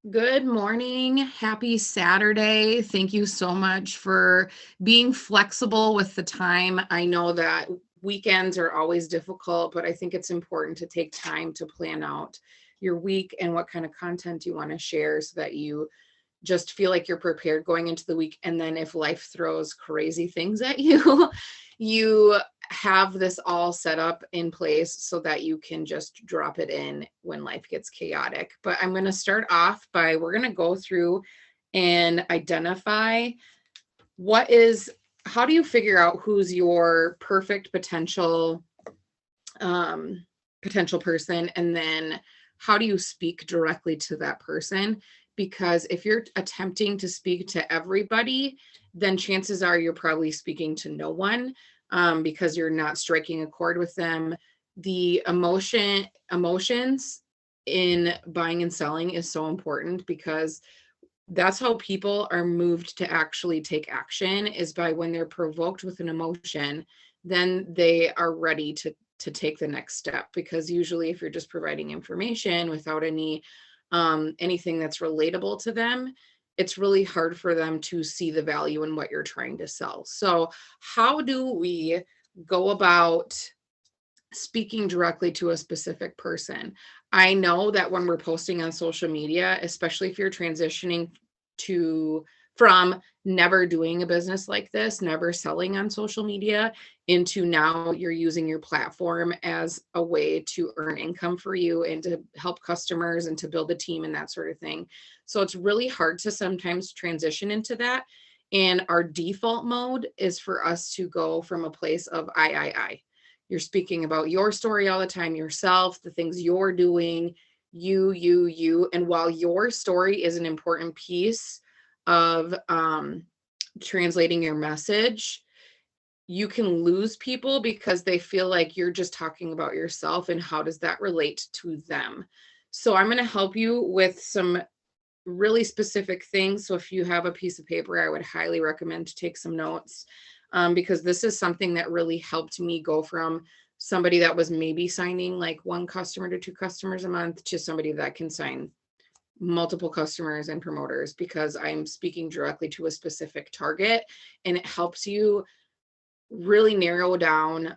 Good morning. Happy Saturday. Thank you so much for being flexible with the time. I know that weekends are always difficult, but I think it's important to take time to plan out your week and what kind of content you want to share so that you just feel like you're prepared going into the week. And then if life throws crazy things at you, you have this all set up in place so that you can just drop it in when life gets chaotic. But I'm going to start off by we're going to go through and identify what is how do you figure out who's your perfect potential person, and then how do you speak directly to that person? Because if you're attempting to speak to everybody, then chances are you're probably speaking to no one, because you're not striking a chord with them. The emotions in buying and selling is so important because that's how people are moved to actually take action, is by when they're provoked with an emotion, then they are ready to take the next step. Because usually if you're just providing information without anything that's relatable to them, it's really hard for them to see the value in what you're trying to sell. So how do we go about speaking directly to a specific person? I know that when we're posting on social media, especially if you're transitioning to from never doing a business like this, never selling on social media, into now you're using your platform as a way to earn income for you and to help customers and to build a team and that sort of thing. So it's really hard to sometimes transition into that. And our default mode is for us to go from a place of I. You're speaking about your story all the time, yourself, the things you're doing, you. And while your story is an important piece of translating your message, you can lose people because they feel like you're just talking about yourself and how does that relate to them. So I'm going to help you with some really specific things. So if you have a piece of paper, I would highly recommend to take some notes, because this is something that really helped me go from somebody that was maybe signing like one customer to two customers a month to somebody that can sign multiple customers and promoters, because I'm speaking directly to a specific target, and it helps you really narrow down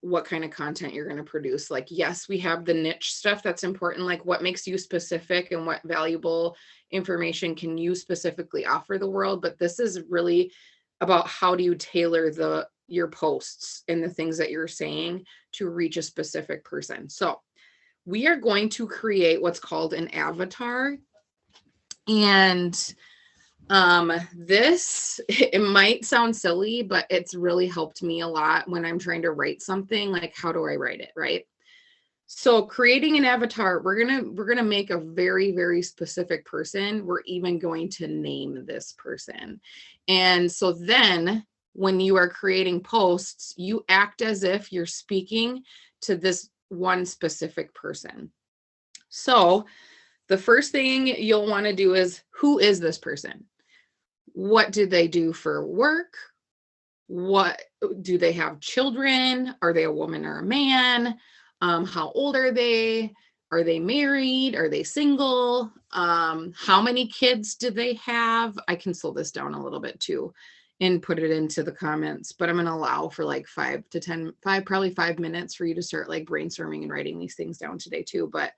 what kind of content you're going to produce. Like, yes, we have the niche stuff that's important, like what makes you specific and what valuable information can you specifically offer the world. But this is really about how do you tailor your posts and the things that you're saying to reach a specific person. So we are going to create what's called an avatar. And this, it might sound silly, but it's really helped me a lot when I'm trying to write something. Like, how do I write it, right? So creating an avatar, we're gonna make a very, very specific person. We're even going to name this person. And so then when you are creating posts, you act as if you're speaking to this one specific person. So the first thing you'll want to do is, who is this person? What do they do for work? What do they have children? Are they a woman or a man? How old are they? Are they married? Are they single? How many kids do they have? I can slow this down a little bit too and put it into the comments, but I'm going to allow for like 5 minutes for you to start like brainstorming and writing these things down today too. But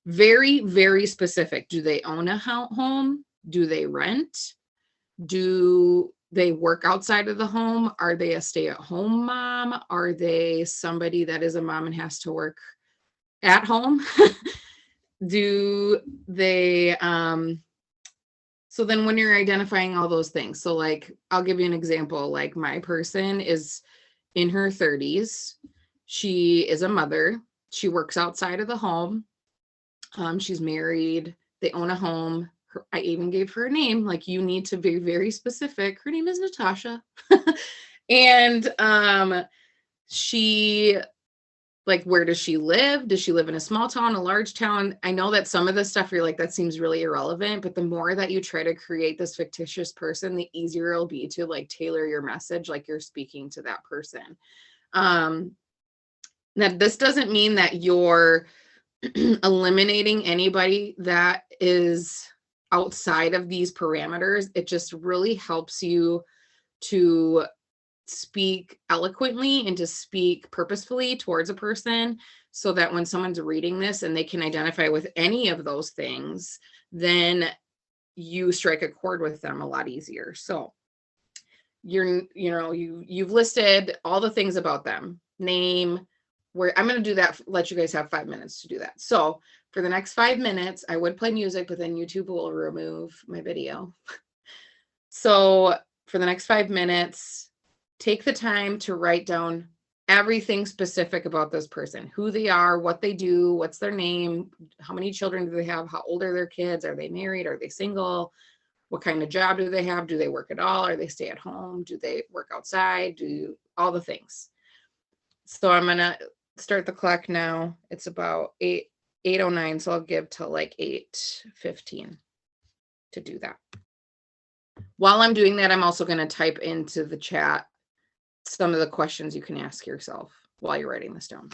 very, very specific. Do they own a home? Do they rent? Do they work outside of the home? Are they a stay-at-home mom? Are they somebody that is a mom and has to work at home? Do they so then when you're identifying all those things, so like I'll give you an example. Like, my person is in her 30s. She is a mother. She works outside of the home. She's married. They own a home. I even gave her a name. Like, you need to be very specific. Her name is Natasha. And she, like, where does she live? Does she live in a small town, a large town? I know that some of this stuff you're like, that seems really irrelevant, but the more that you try to create this fictitious person, the easier it'll be to like tailor your message like you're speaking to that person. Now, this doesn't mean that you're eliminating anybody that is outside of these parameters. It just really helps you to speak eloquently and to speak purposefully towards a person, so that when someone's reading this and they can identify with any of those things, then you strike a chord with them a lot easier. So you've listed all the things about them, name, where. I'm going to do that, let you guys have 5 minutes to do that. So for the next 5 minutes, I would play music, but then YouTube will remove my video. So for the next 5 minutes, take the time to write down everything specific about this person, who they are, what they do, what's their name, how many children do they have, how old are their kids, are they married, are they single, what kind of job do they have, do they work at all, are they stay at home, do they work outside, do all the things. So I'm gonna start the clock now. It's about 8:09, so I'll give till like 8:15 to do that. While I'm doing that, I'm also going to type into the chat some of the questions you can ask yourself while you're writing this down.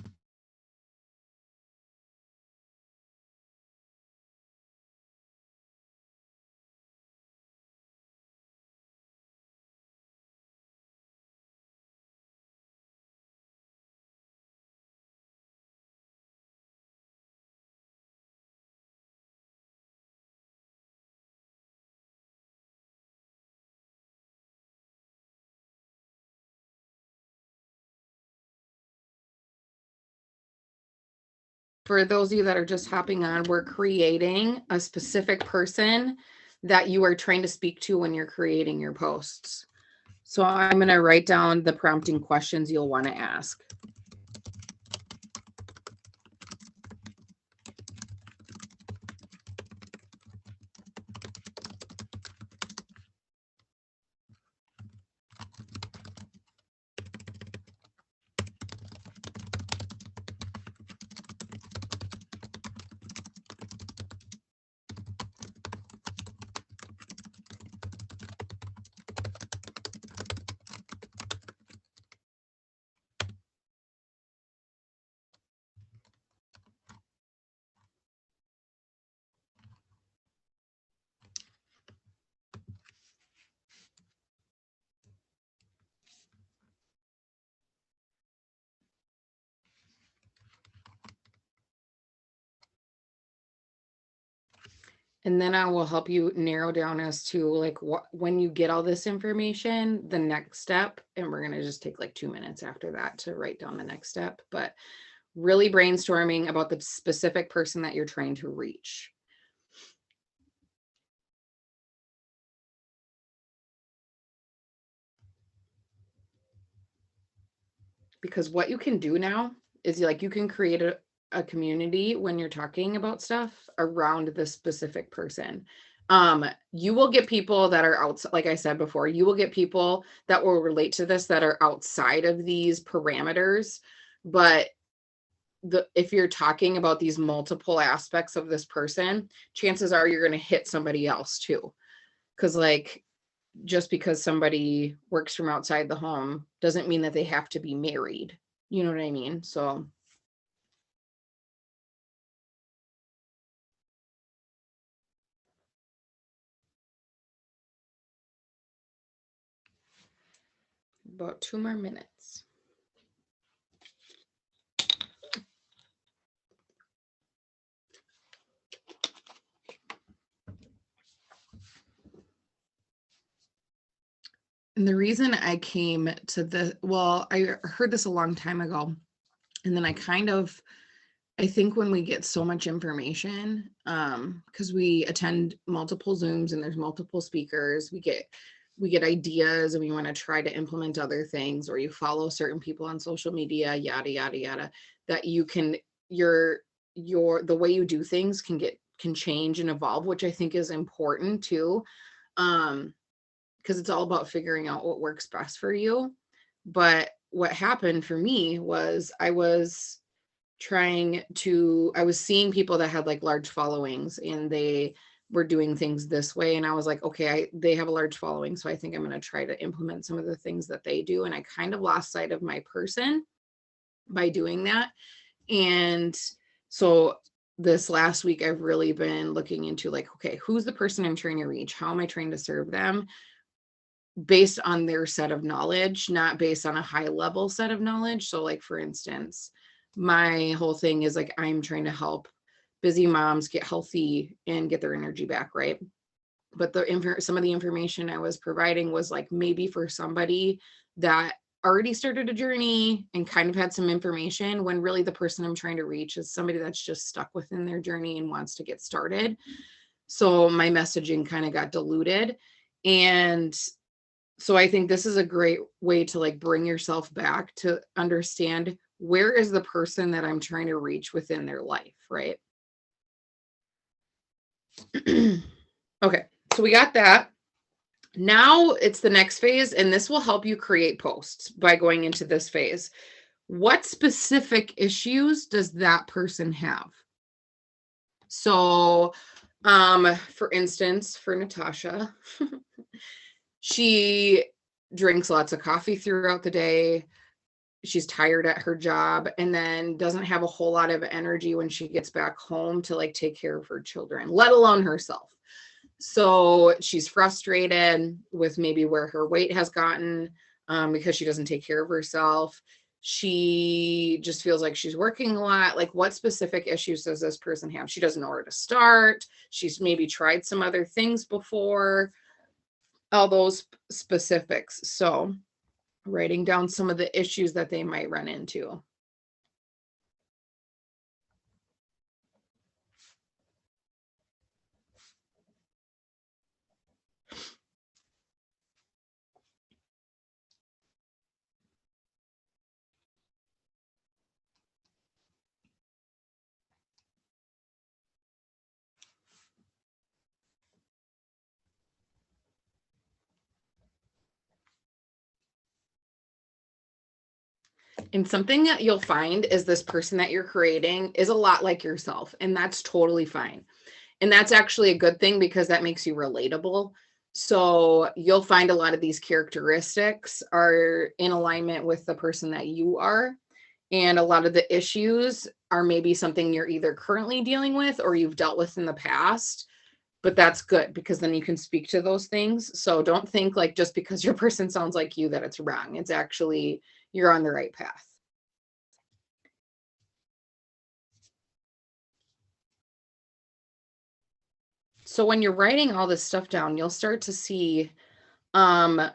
For those of you that are just hopping on, we're creating a specific person that you are trying to speak to when you're creating your posts. So I'm going to write down the prompting questions you'll want to ask. And then I will help you narrow down as to like when you get all this information, the next step, and we're going to just take like 2 minutes after that to write down the next step, but really brainstorming about the specific person that you're trying to reach. Because what you can do now is you can create a community when you're talking about stuff around this specific person. You will get people that are outside, like I said before, you will get people that will relate to this that are outside of these parameters. But if you're talking about these multiple aspects of this person, chances are you're going to hit somebody else too. Because just because somebody works from outside the home doesn't mean that they have to be married. You know what I mean? So about 2 more minutes. And the reason I came to I heard this a long time ago. And then I think when we get so much information, because we attend multiple Zooms and there's multiple speakers, we get ideas and we want to try to implement other things, or you follow certain people on social media, yada, yada, yada, that you can, the way you do things can change and evolve, which I think is important too. Because it's all about figuring out what works best for you. But what happened for me was I was seeing people that had like large followings and they were doing things this way. And I was like, okay, they have a large following, so I think I'm going to try to implement some of the things that they do. And I kind of lost sight of my person by doing that. And so this last week, I've really been looking into like, okay, who's the person I'm trying to reach? How am I trying to serve them based on their set of knowledge, not based on a high level set of knowledge? So like, for instance, my whole thing is like, I'm trying to help busy moms get healthy and get their energy back, right? But some of the information I was providing was like maybe for somebody that already started a journey and kind of had some information, when really the person I'm trying to reach is somebody that's just stuck within their journey and wants to get started. So my messaging kind of got diluted. And so I think this is a great way to like bring yourself back to understand, where is the person that I'm trying to reach within their life, right? Okay, so we got that. Now it's the next phase, and this will help you create posts by going into this phase. What specific issues does that person have? So, for instance, for Natasha, she drinks lots of coffee throughout the day. She's tired at her job, and then doesn't have a whole lot of energy when she gets back home to like take care of her children, let alone herself. So she's frustrated with maybe where her weight has gotten, because she doesn't take care of herself. She just feels like she's working a lot. Like, what specific issues does this person have? She doesn't know where to start. She's maybe tried some other things before, all those specifics. So writing down some of the issues that they might run into. And something that you'll find is this person that you're creating is a lot like yourself, and that's totally fine. And that's actually a good thing, because that makes you relatable. So you'll find a lot of these characteristics are in alignment with the person that you are. And a lot of the issues are maybe something you're either currently dealing with or you've dealt with in the past. But that's good, because then you can speak to those things. So don't think like just because your person sounds like you that it's wrong. It's actually, you're on the right path. So when you're writing all this stuff down, you'll start to see what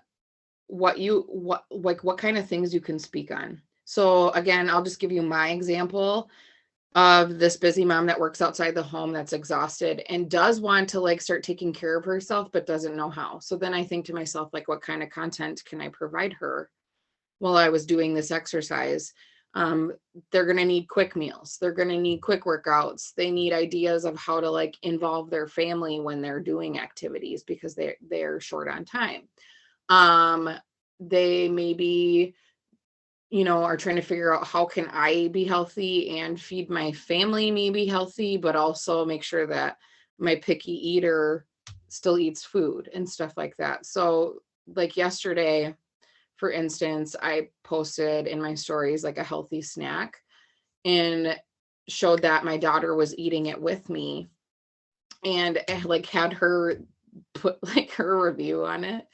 kind of things you can speak on. So again, I'll just give you my example of this busy mom that works outside the home, that's exhausted and does want to like start taking care of herself, but doesn't know how. So then I think to myself, like, what kind of content can I provide her while I was doing this exercise? They're going to need quick meals. They're going to need quick workouts. They need ideas of how to like involve their family when they're doing activities, because they're short on time. They maybe, are trying to figure out, how can I be healthy and feed my family maybe healthy, but also make sure that my picky eater still eats food and stuff like that. So like yesterday, for instance, I posted in my stories like a healthy snack and showed that my daughter was eating it with me, and like had her put like her review on it.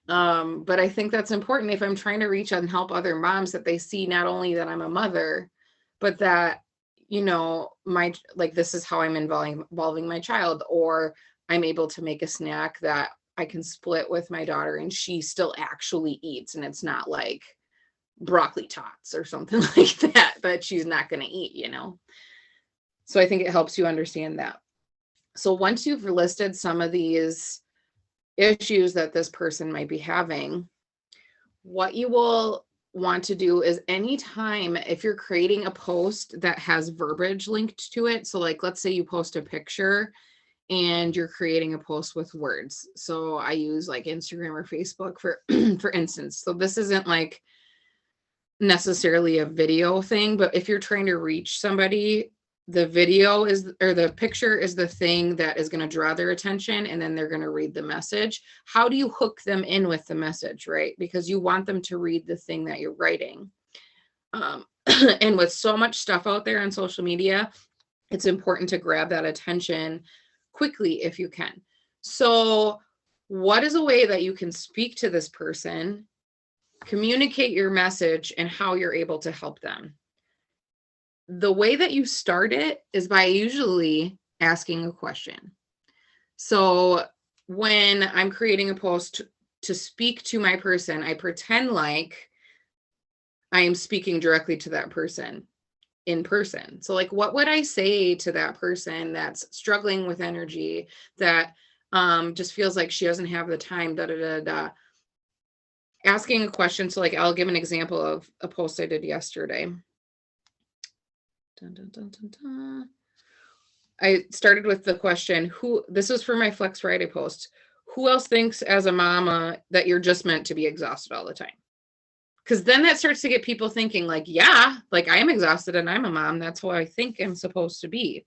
But I think that's important if I'm trying to reach and help other moms, that they see not only that I'm a mother, but that, this is how I'm involving my child, or I'm able to make a snack that I can split with my daughter and she still actually eats, and it's not like broccoli tots or something like that she's not going to eat. So I think it helps you understand that. So once you've listed some of these issues that this person might be having, what you will want to do is, anytime if you're creating a post that has verbiage linked to it, so like let's say you post a picture and you're creating a post with words. So I use like Instagram or Facebook for for instance. So this isn't like necessarily a video thing, but if you're trying to reach somebody, the picture is the thing that is going to draw their attention, and then they're going to read the message. How do you hook them in with the message, right? Because you want them to read the thing that you're writing. And with so much stuff out there on social media, it's important to grab that attention quickly if you can. So what is a way that you can speak to this person, communicate your message, and how you're able to help them? The way that you start it is by usually asking a question. So when I'm creating a post to speak to my person, I pretend like I am speaking directly to that person in person. So like, what would I say to that person that's struggling with energy, that just feels like she doesn't have the time, da da da da. Asking a question. So like, I'll give an example of a post I did yesterday. Dun, dun, dun, dun, dun. I started with the question, this was for my Flex Friday post. Who else thinks as a mama that you're just meant to be exhausted all the time? Because then that starts to get people thinking like, yeah, like I am exhausted and I'm a mom. That's who I think I'm supposed to be.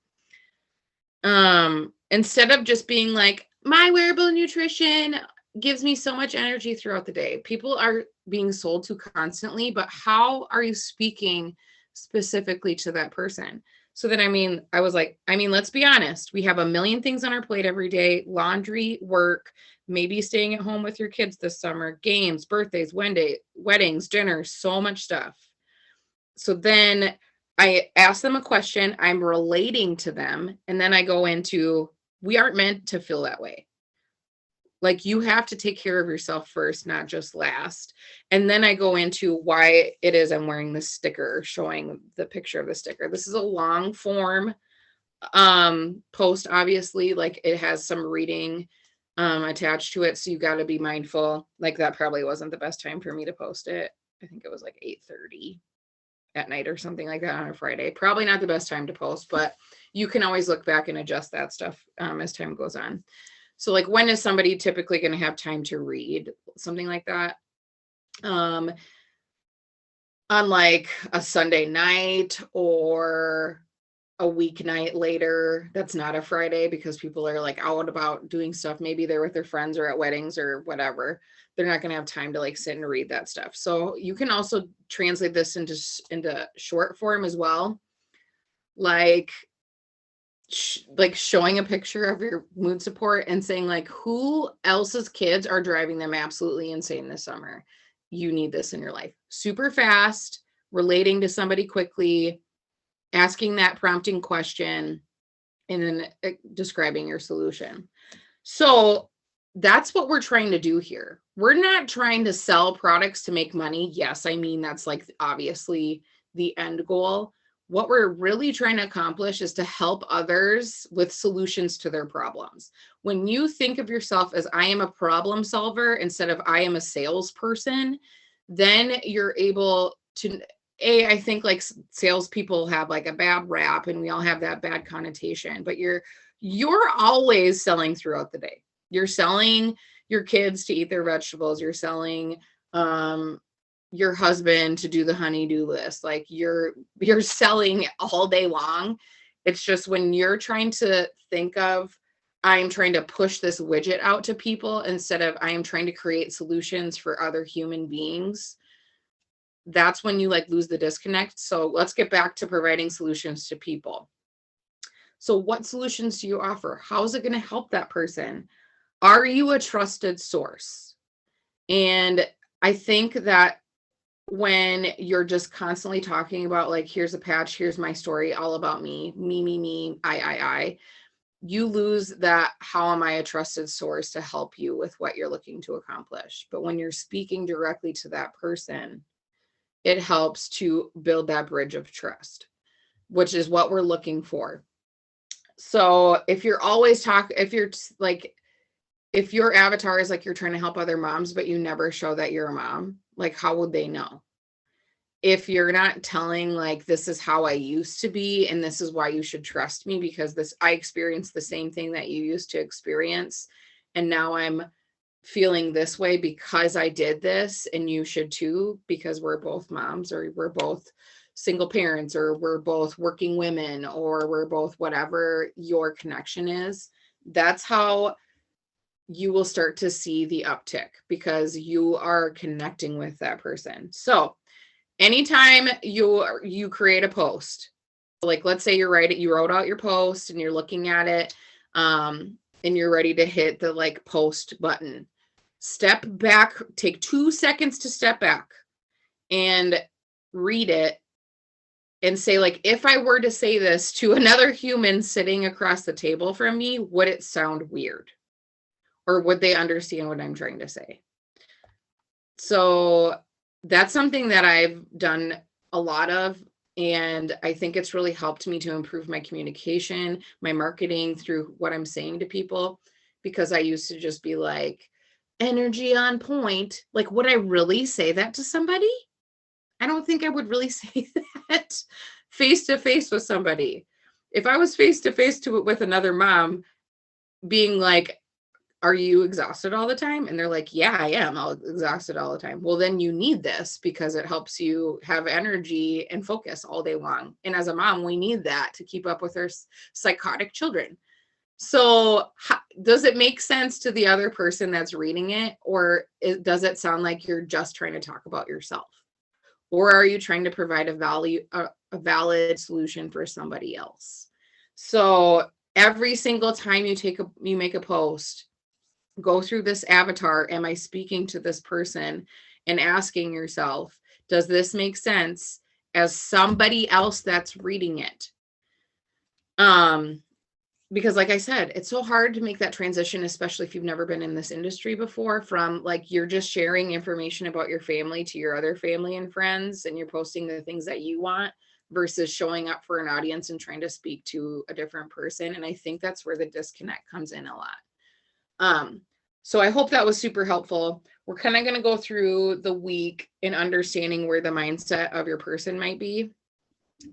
Instead of just being like, my wearable nutrition gives me so much energy throughout the day. People are being sold to constantly, but how are you speaking specifically to that person? So then, I was like, let's be honest. We have a million things on our plate every day: laundry, work, maybe staying at home with your kids this summer, games, birthdays, weddings, dinners, so much stuff. So then I ask them a question, I'm relating to them, and then I go into, we aren't meant to feel that way. Like, you have to take care of yourself first, not just last. And then I go into why it is I'm wearing this sticker, showing the picture of the sticker. This is a long form post, obviously, like it has some reading attached to it. So you got to be mindful. Like, that probably wasn't the best time for me to post it. I think it was like 8:30 at night or something like that on a Friday. Probably not the best time to post, but you can always look back and adjust that stuff as time goes on. So like, when is somebody typically going to have time to read something like that? On like a Sunday night or a weeknight later. That's not a Friday, because people are like out about doing stuff. Maybe they're with their friends or at weddings or whatever. They're not going to have time to like sit and read that stuff. So you can also translate this into short form as well. Like showing a picture of your mood support and saying like, who else's kids are driving them absolutely insane this summer? You need this in your life. Super fast, relating to somebody quickly, asking that prompting question, and then describing your solution. So that's what we're trying to do here. We're not trying to sell products to make money. Yes, that's like obviously the end goal. What we're really trying to accomplish is to help others with solutions to their problems. When you think of yourself as, I am a problem solver instead of I am a salesperson, then you're able to, I think like salespeople have like a bad rap, and we all have that bad connotation, but you're always selling throughout the day. You're selling your kids to eat their vegetables. You're selling your husband to do the honey-do list. Like, you're selling all day long. It's just when you're trying to think of, I'm trying to push this widget out to people instead of I am trying to create solutions for other human beings, that's when you like lose the disconnect. So let's get back to providing solutions to people. So what solutions do you offer? How is it going to help that person? Are you a trusted source? And I think that when you're just constantly talking about like, here's a patch, here's my story, all about me, I, you lose that, how am I a trusted source to help you with what you're looking to accomplish? But when you're speaking directly to that person, it helps to build that bridge of trust, which is what we're looking for. So if you're always if your avatar is like, you're trying to help other moms, but you never show that you're a mom, like, how would they know? If you're not telling like, this is how I used to be, and this is why you should trust me, because I experienced the same thing that you used to experience, and now I'm feeling this way because I did this, and you should too, because we're both moms, or we're both single parents, or we're both working women, or we're both whatever your connection is. That's how you will start to see the uptick, because you are connecting with that person. So anytime you create a post, like, let's say you wrote out your post and you're looking at it, and you're ready to hit the like post button. Step back, take 2 seconds to step back and read it and say, like, if I were to say this to another human sitting across the table from me, would it sound weird? Or would they understand what I'm trying to say? So that's something that I've done a lot of. And I think it's really helped me to improve my communication, my marketing through what I'm saying to people, because I used to just be like, energy on point. Like, would I really say that to somebody? I don't think I would really say that face to face with somebody. If I was face to face with another mom being like, are you exhausted all the time? And they're like, yeah, I am exhausted all the time. Well, then you need this because it helps you have energy and focus all day long. And as a mom, we need that to keep up with our psychotic children. So does it make sense to the other person that's reading it? Or does it sound like you're just trying to talk about yourself? Or are you trying to provide a valid solution for somebody else? So every single time you make a post, go through this avatar. Am I speaking to this person? And asking yourself, does this make sense as somebody else that's reading it? Because like I said, it's so hard to make that transition, especially if you've never been in this industry before, from like you're just sharing information about your family to your other family and friends, and you're posting the things that you want versus showing up for an audience and trying to speak to a different person. And I think that's where the disconnect comes in a lot. So I hope that was super helpful. We're kind of going to go through the week in understanding where the mindset of your person might be.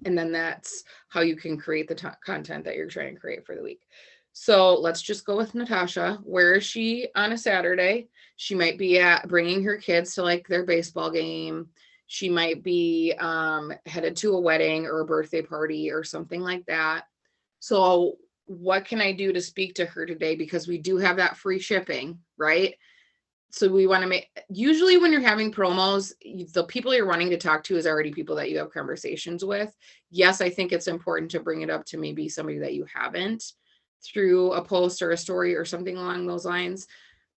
And then that's how you can create the content that you're trying to create for the week. So let's just go with Natasha. Where is she on a Saturday? She might be bringing her kids to like their baseball game. She might be headed to a wedding or a birthday party or something like that. So what can I do to speak to her today? Because we do have that free shipping, right? So we want to make, usually when you're having promos, the people you're wanting to talk to is already people that you have conversations with. Yes, I think it's important to bring it up to maybe somebody that you haven't through a post or a story or something along those lines.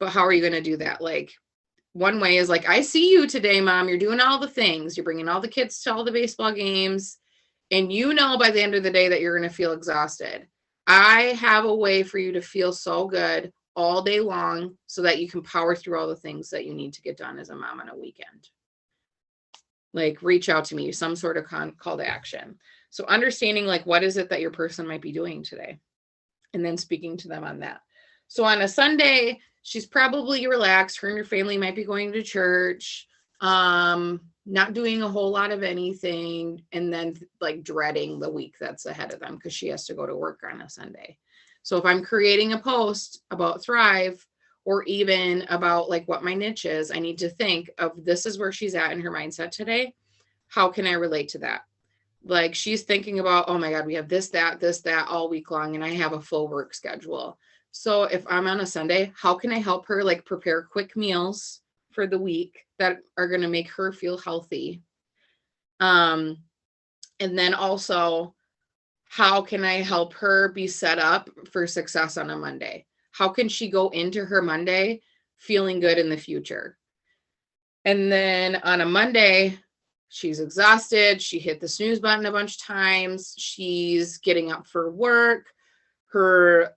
But how are you going to do that? Like, one way is like, I see you today, Mom. You're doing all the things. You're bringing all the kids to all the baseball games. And you know by the end of the day that you're going to feel exhausted. I have a way for you to feel so good all day long so that you can power through all the things that you need to get done as a mom on a weekend. Like, reach out to me, some sort of call to action. So understanding like, what is it that your person might be doing today? And then speaking to them on that. So on a Sunday, she's probably relaxed. Her and her family might be going to church, not doing a whole lot of anything, and then like dreading the week that's ahead of them because she has to go to work on a Sunday. So if I'm creating a post about Thrive or even about like what my niche is, I need to think of this is where she's at in her mindset today. How can I relate to that? Like, she's thinking about, oh my God, we have this, that all week long, and I have a full work schedule. So if I'm on a Sunday, how can I help her like prepare quick meals for the week that are going to make her feel healthy? And then also, how can I help her be set up for success on a Monday? How can she go into her Monday feeling good in the future? And then on a Monday, she's exhausted. She hit the snooze button a bunch of times. She's getting up for work. Her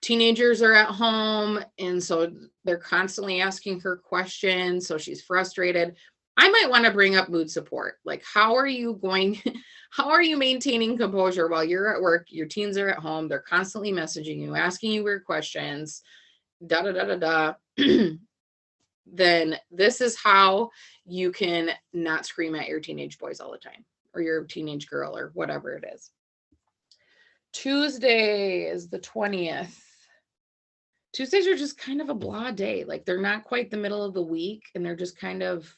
teenagers are at home, and so they're constantly asking her questions. So she's frustrated. I might want to bring up mood support. Like, how are you maintaining composure while you're at work? Your teens are at home. They're constantly messaging you, asking you weird questions, Then this is how you can not scream at your teenage boys all the time, or your teenage girl, or whatever it is. Tuesday is the 20th. Tuesdays are just kind of a blah day. Like, they're not quite the middle of the week, and they're just kind of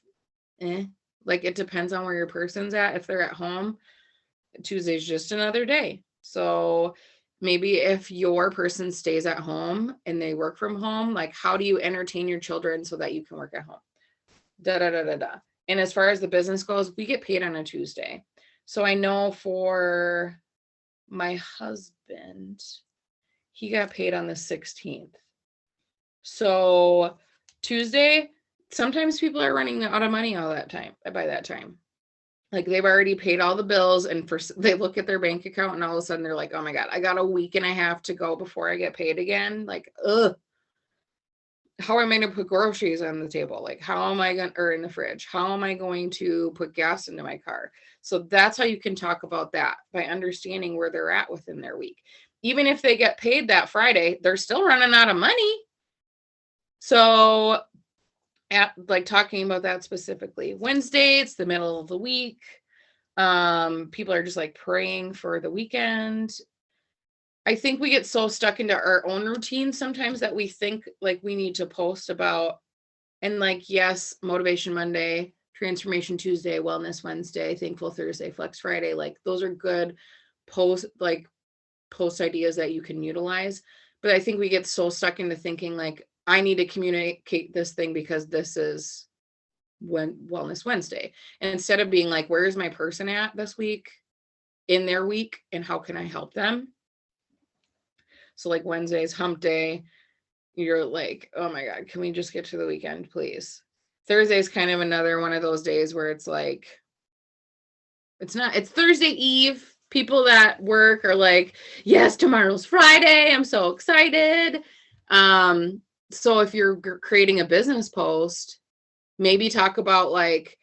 like, it depends on where your person's at. If they're at home, Tuesday's just another day. So maybe if your person stays at home and they work from home, like, how do you entertain your children so that you can work at home? And as far as the business goes, we get paid on a Tuesday. So I know for my husband, he got paid on the 16th. So Tuesday, sometimes people are running out of money all that time by that time. Like they've already paid all the bills and they look at their bank account and all of a sudden they're like, oh my God, I got a week and a half to go before I get paid again. Like, ugh. How am I going to put groceries on the table? Like, how am I going to, or in the fridge? How am I going to put gas into my car? So that's how you can talk about that, by understanding where they're at within their week. Even if they get paid that Friday, they're still running out of money. So like talking about that specifically. Wednesday, it's the middle of the week. People are just like praying for the weekend. I think we get so stuck into our own routine sometimes that we think like we need to post about, and like, yes, Motivation Monday, Transformation Tuesday, Wellness Wednesday, Thankful Thursday, Flex Friday. Like those are good post ideas that you can utilize. But I think we get so stuck into thinking like, I need to communicate this thing because this is Wellness Wednesday. And instead of being like, where is my person at this week in their week and how can I help them? So like Wednesday's hump day, you're like, oh my God, can we just get to the weekend, please? Thursday's kind of another one of those days where it's like, it's Thursday Eve. People that work are like, yes, tomorrow's Friday. I'm so excited. So if you're creating a business post, maybe talk about like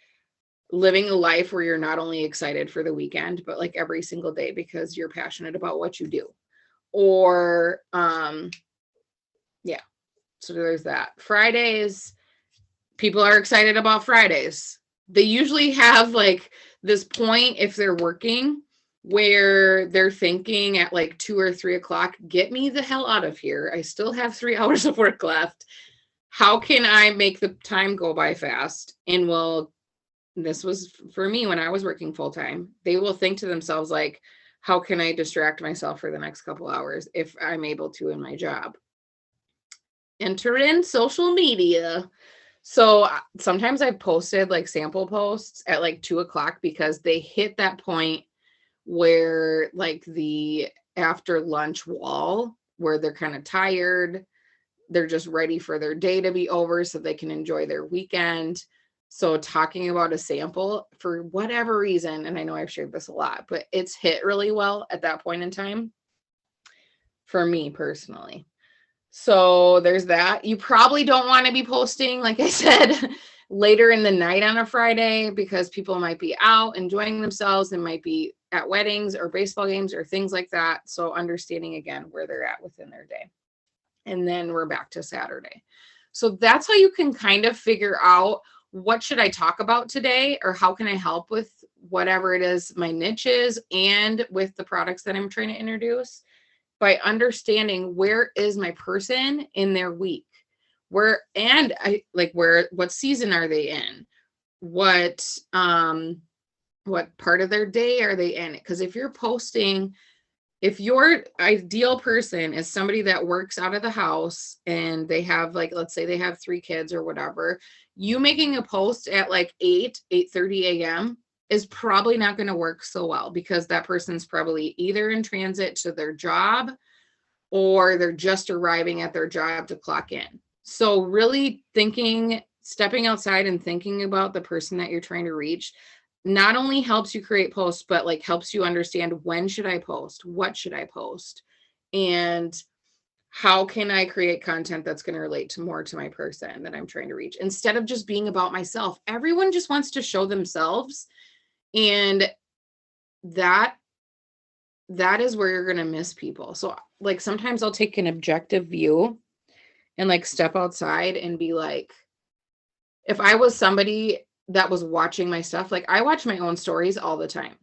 living a life where you're not only excited for the weekend, but like every single day because you're passionate about what you do. Or, yeah, so there's that. Fridays, people are excited about Fridays. They usually have like this point if they're working where they're thinking at like 2 or 3 o'clock, get me the hell out of here. I still have 3 hours of work left. How can I make the time go by fast? And this was for me when I was working full time. They will think to themselves like, how can I distract myself for the next couple hours if I'm able to in my job? Enter in social media. So sometimes I posted like sample posts at like 2 o'clock because they hit that point where like the after lunch wall where they're kind of tired. They're just ready for their day to be over so they can enjoy their weekend. So talking about a sample for whatever reason, and I know I've shared this a lot, but it's hit really well at that point in time for me personally. So there's that. You probably don't want to be posting, like I said, later in the night on a Friday because people might be out enjoying themselves and might be at weddings or baseball games or things like that. So understanding again where they're at within their day. And then we're back to Saturday. So that's how you can kind of figure out what should I talk about today, or how can I help with whatever it is my niche is and with the products that I'm trying to introduce, by understanding where is my person in their week, what season are they in, what part of their day are they in? Because if your ideal person is somebody that works out of the house and they have like, let's say they have 3 kids or whatever, you making a post at like 8:30 a.m. is probably not going to work so well because that person's probably either in transit to their job or they're just arriving at their job to clock in. So really stepping outside and thinking about the person that you're trying to reach not only helps you create posts, but like helps you understand when should I post, what should I post, and how can I create content that's going to relate more to my person that I'm trying to reach, instead of just being about myself. Everyone just wants to show themselves, and that is where you're going to miss people. So like sometimes I'll take an objective view and like step outside and be like, if I was somebody that was watching my stuff, like I watch my own stories all the time.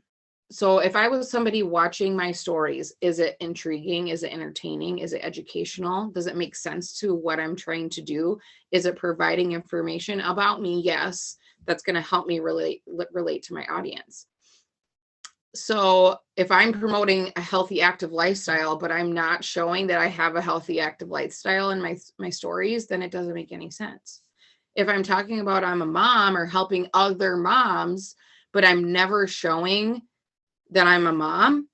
So if I was somebody watching my stories, is it intriguing? Is it entertaining? Is it educational? Does it make sense to what I'm trying to do? Is it providing information about me? Yes, that's going to help me relate to my audience. So if I'm promoting a healthy, active lifestyle, but I'm not showing that I have a healthy, active lifestyle in my stories, then it doesn't make any sense. If I'm talking about I'm a mom or helping other moms, but I'm never showing that I'm a mom,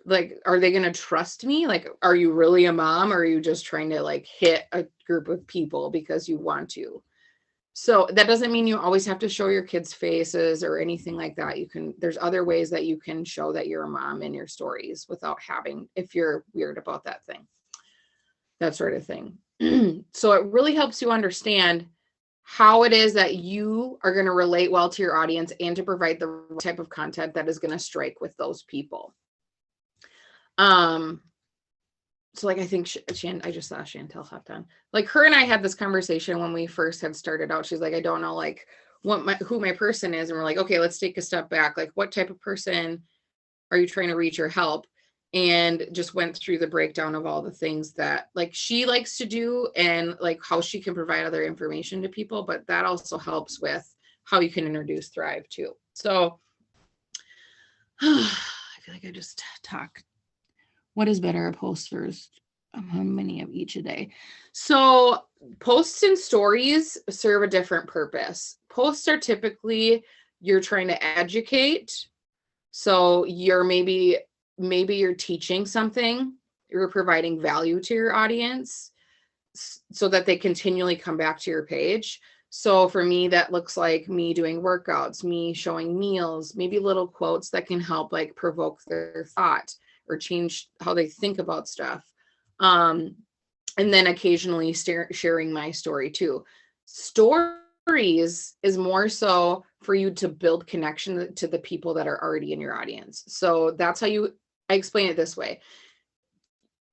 like, are they going to trust me? Like, are you really a mom, or are you just trying to like hit a group of people because you want to? So that doesn't mean you always have to show your kids' faces or anything like that. There's other ways that you can show that you're a mom in your stories without having, if you're weird about that thing, that sort of thing. So it really helps you understand how it is that you are going to relate well to your audience and to provide the type of content that is going to strike with those people. So like, I think I just saw Chantel hopped on. Like, her and I had this conversation when we first had started out. She's like, I don't know like who my person is. And we're like, okay, let's take a step back. Like, what type of person are you trying to reach or help? And just went through the breakdown of all the things that like she likes to do and like how she can provide other information to people. But that also helps with how you can introduce Thrive too. So I feel like I just talked. What is better, a post first? How many of each a day? So posts and stories serve a different purpose. Posts are typically you're trying to educate. So you're maybe you're teaching something, you're providing value to your audience so that they continually come back to your page. So for me, that looks like me doing workouts, me showing meals, maybe little quotes that can help like provoke their thought or change how they think about stuff. And then occasionally sharing my story too. Stories is more so for you to build connection to the people that are already in your audience. So that's how I explain it this way.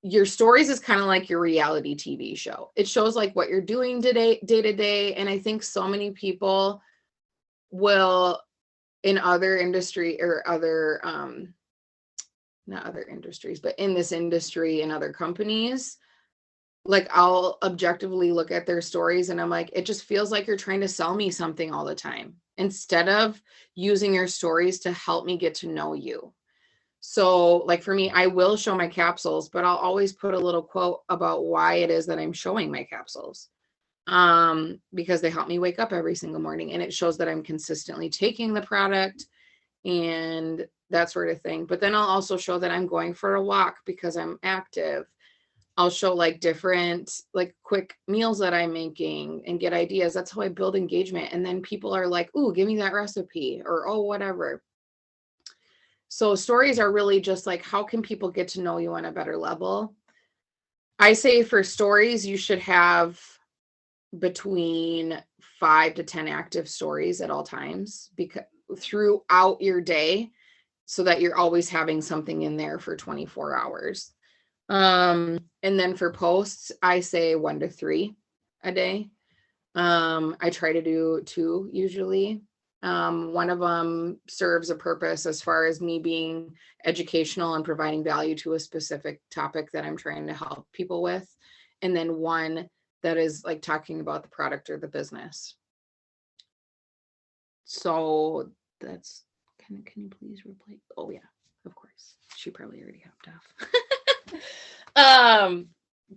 Your stories is kind of like your reality TV show. It shows like what you're doing day to day. And I think so many people will in other industry or other, not other industries, but in this industry and other companies, like I'll objectively look at their stories and I'm like, it just feels like you're trying to sell me something all the time instead of using your stories to help me get to know you. So like for me, I will show my capsules, but I'll always put a little quote about why it is that I'm showing my capsules. Because they help me wake up every single morning and it shows that I'm consistently taking the product and that sort of thing. But then I'll also show that I'm going for a walk because I'm active. I'll show like different, like quick meals that I'm making and get ideas. That's how I build engagement. And then people are like, ooh, give me that recipe or, oh, whatever. So stories are really just like, how can people get to know you on a better level? I say for stories, you should have between 5 to 10 active stories at all times because throughout your day, so that you're always having something in there for 24 hours. And then for posts, I say 1 to 3 a day. I try to do 2 usually. One of them serves a purpose as far as me being educational and providing value to a specific topic that I'm trying to help people with. And then one that is like talking about the product or the business. So that's can you please replay? Oh yeah, of course. She probably already hopped off.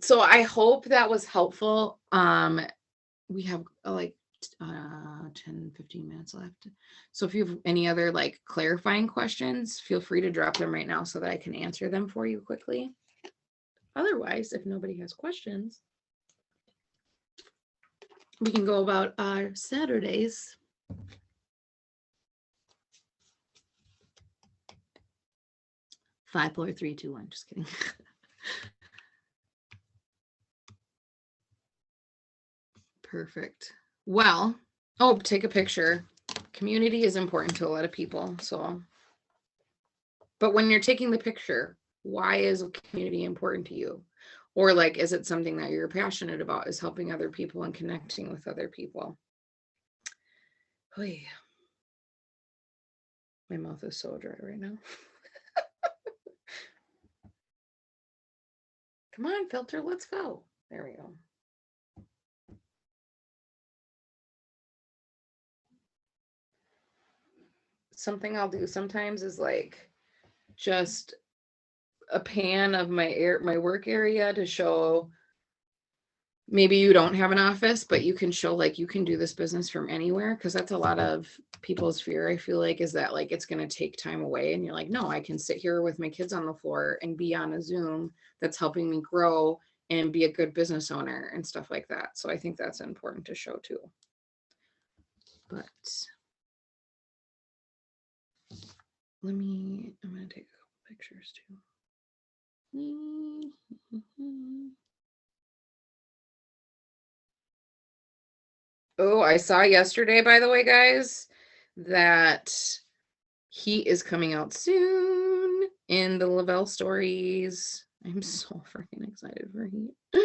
So I hope that was helpful. We have like 10 15 minutes left, so if you have any other like clarifying questions, feel free to drop them right now so that I can answer them for you quickly. Otherwise, if nobody has questions, we can go about our Saturdays. 5 4 3 2 1, just kidding. Perfect. Well, oh, take a picture. Community is important to a lot of people. So, but when you're taking the picture, why is community important to you? Or like, is it something that you're passionate about, is helping other people and connecting with other people? Oh yeah. My mouth is so dry right now. Come on, filter, let's go. There we go. Something I'll do sometimes is like just a pan of my work area to show maybe you don't have an office, but you can show like you can do this business from anywhere, because that's a lot of people's fear, I feel like, is that like it's going to take time away, and you're like, no, I can sit here with my kids on the floor and be on a Zoom that's helping me grow and be a good business owner and stuff like that. So I think that's important to show too. But I'm going to take a couple pictures too. Oh, I saw yesterday, by the way, guys, that he is coming out soon in the Lavelle stories. I'm so freaking excited for Heat. So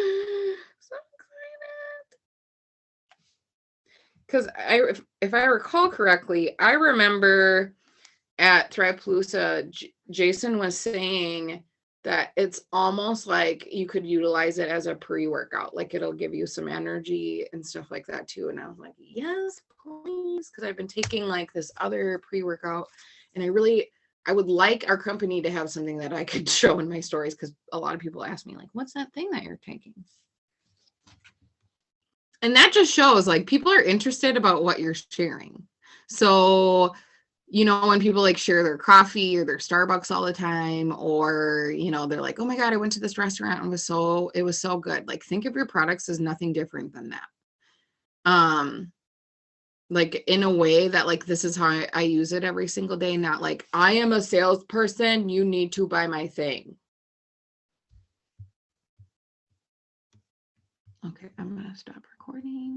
excited. Because if I recall correctly, I remember at Thrivepalooza, Jason was saying that it's almost like you could utilize it as a pre-workout. Like it'll give you some energy and stuff like that too. And I was like, yes, please. Because I've been taking like this other pre-workout, and I would like our company to have something that I could show in my stories, because a lot of people ask me like, what's that thing that you're taking? And that just shows like people are interested about what you're sharing. So, you know, when people like share their coffee or their Starbucks all the time, or, you know, they're like, oh my God, I went to this restaurant and it was so good. Like, think of your products as nothing different than that. Like in a way that like, this is how I use it every single day. Not like, I am a salesperson, you need to buy my thing. Okay, I'm going to stop recording.